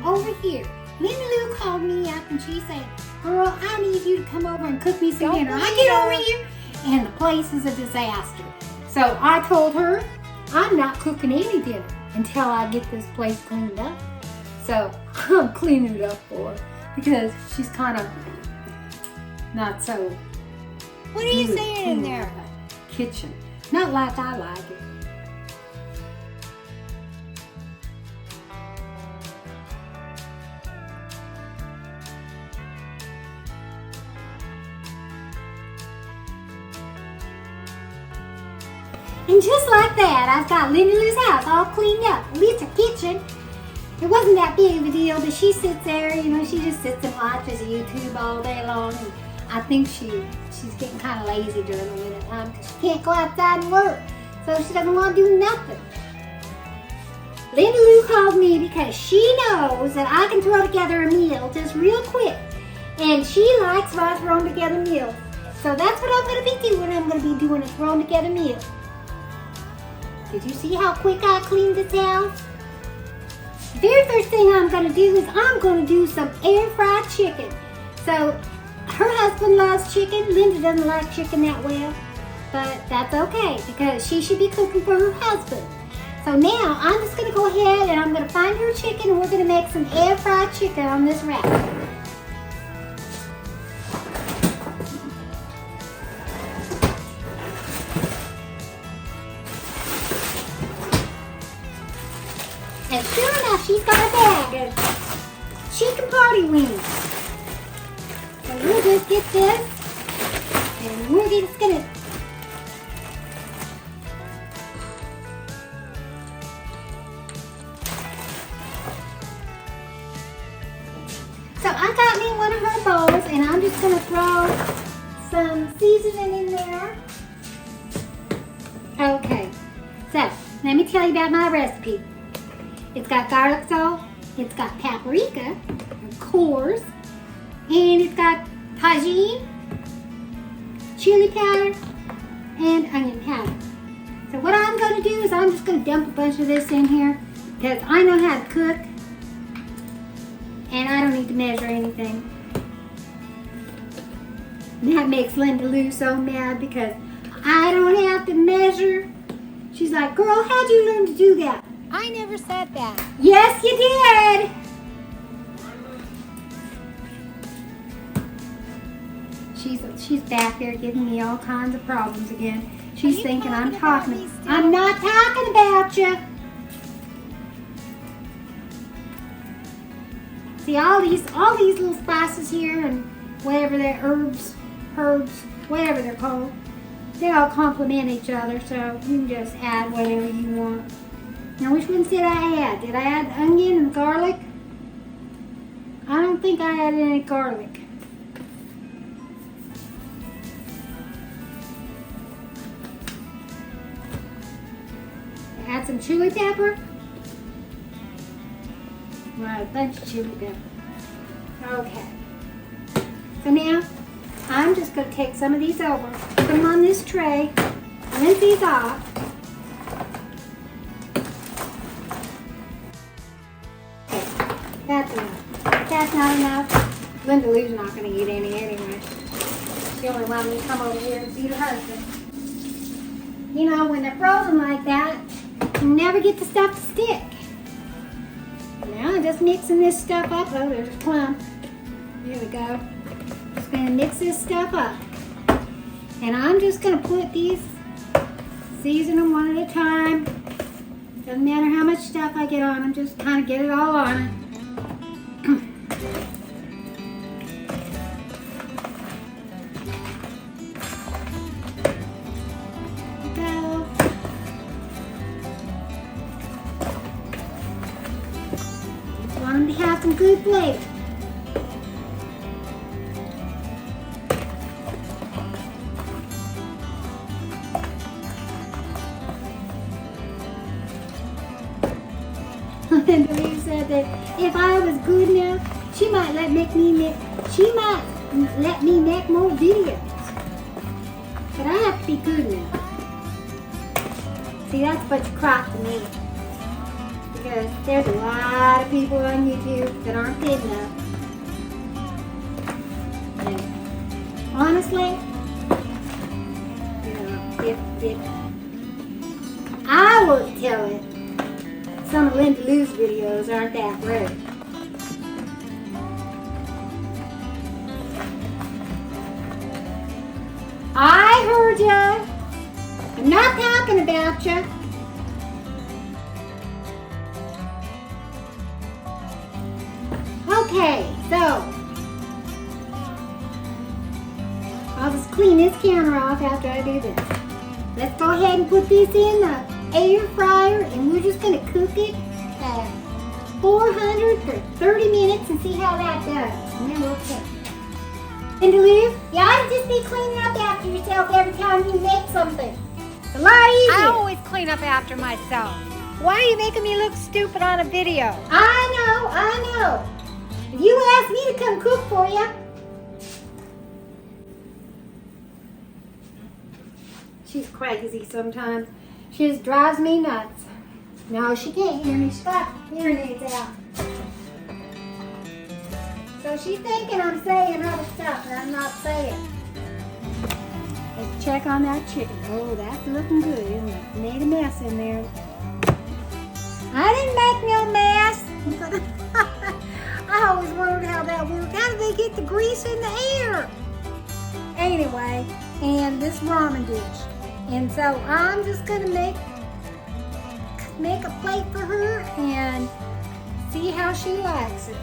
over here. Linda Lou called me up and she said, girl, I need you to come over and cook me some dinner. I get over here and the place is a disaster. So I told her I'm not cooking any dinner until I get this place cleaned up. So I'm cleaning it up for her because she's kind of not so. What are you saying in there? Kitchen. Not like I like it. And just like that, I've got Linda Lou's house all cleaned up. At least her kitchen. It wasn't that big of a deal, but she sits there, you know, she just sits and watches YouTube all day long. And I think she's getting kind of lazy during the winter time because she can't go outside and work. So she doesn't want to do nothing. Linda Lou called me because she knows that I can throw together a meal just real quick. And she likes my thrown together meals. So that's what I'm going to be doing. I'm going to be doing a thrown together meal. Did you see how quick I cleaned this house? The very first thing I'm going to do is I'm going to do some air fried chicken. So her husband loves chicken. Linda doesn't like chicken that well. But that's okay because she should be cooking for her husband. So now I'm just going to go ahead and I'm going to find her chicken and we're going to make some air fried chicken on this rack. And sure enough, she's got a bag of chicken party wings. So we'll just get this, and we're just gonna. So I got me one of her bowls, and I'm just gonna throw some seasoning in there. Okay, so let me tell you about my recipe. It's got garlic salt, it's got paprika, of course, and it's got tajin, chili powder, and onion powder. So what I'm going to do is I'm just going to dump a bunch of this in here because I know how to cook and I don't need to measure anything. And that makes Linda Lou so mad because I don't have to measure. She's like, girl, how'd you learn to do that? I never said that. Yes, you did. She's back there giving me all kinds of problems again. She's thinking I'm talking. I'm not talking about you. See all these little spices here and whatever they're herbs, whatever they're called. They all complement each other, so you can just add whatever you want. Now, which ones did I add? Did I add onion and garlic? I don't think I added any garlic. Add some chili pepper. Well, a bunch of chili pepper. Okay. So now, I'm just going to take some of these over, put them on this tray, rinse these off. That's enough. If that's not enough, Linda Lou's not going to eat any anyway. She only wanted me to come over here and feed her husband. You know, when they're frozen like that, you never get the stuff to stick. Now I'm just mixing this stuff up. Oh, there's a clump. There we go. Just going to mix this stuff up. And I'm just going to put these, season them one at a time. Doesn't matter how much stuff I get on them, just kind of get it all on it. Go. Just want them to have some good flavor. Linda Lou said that if I was good enough, she might let me make more videos. But I have to be good enough. See, that's what you crop to me. because there's a lot of people on YouTube that aren't good enough. And honestly, you know, if I were to tell it, some of Linda Lou's videos aren't that rude. I heard ya. I'm not talking about ya. Okay, so I'll just clean this counter off after I do this. Let's go ahead and put this in the air fryer, and we're just going to cook it at 400 for 30 minutes and see how that does. And then we'll check. And to leave, you ought to just be cleaning up after yourself every time you make something. It's a lot easier. I always clean up after myself. Why are you making me look stupid on a video? I know. If you asked me to come cook for you. She's crazy sometimes. She just drives me nuts. No, she can't hear me. She's got hearing aids out. So she's thinking I'm saying other stuff that I'm not saying. Let's check on that chicken. Oh, that's looking good, isn't it? Made a mess in there. I didn't make no mess. I always wondered how that worked. How did they get the grease in the air? Anyway, and this ramen dish. And so I'm just gonna make a plate for her and see how she likes it.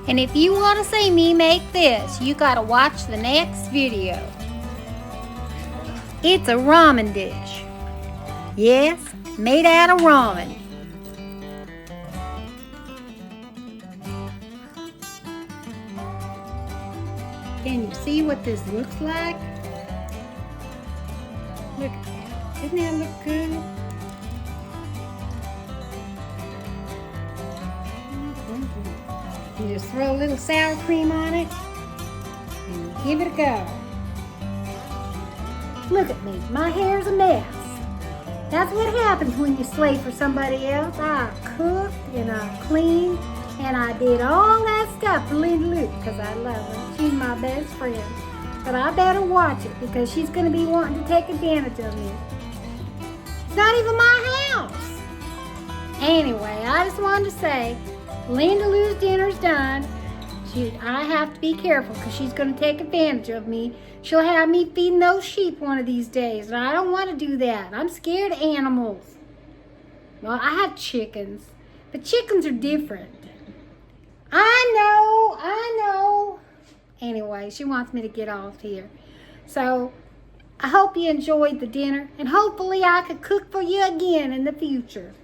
And if you want to see me make this, you got to watch the next video. It's a ramen dish. Yes, made out of ramen. Can you see what this looks like? Look at that. Doesn't that look good? You just throw a little sour cream on it and give it a go. Look at me. My hair's a mess. That's what happens when you slave for somebody else. I cooked and I cleaned and I did all that stuff for Linda Lou because I love her. She's my best friend. But I better watch it because she's going to be wanting to take advantage of me. It's not even my house. Anyway, I just wanted to say, Linda Lou's dinner's done. I have to be careful because she's going to take advantage of me. She'll have me feeding those sheep one of these days, and I don't want to do that. I'm scared of animals. Well, I have chickens, but chickens are different. I know. Anyway, she wants me to get off here. So, I hope you enjoyed the dinner, and hopefully I could cook for you again in the future.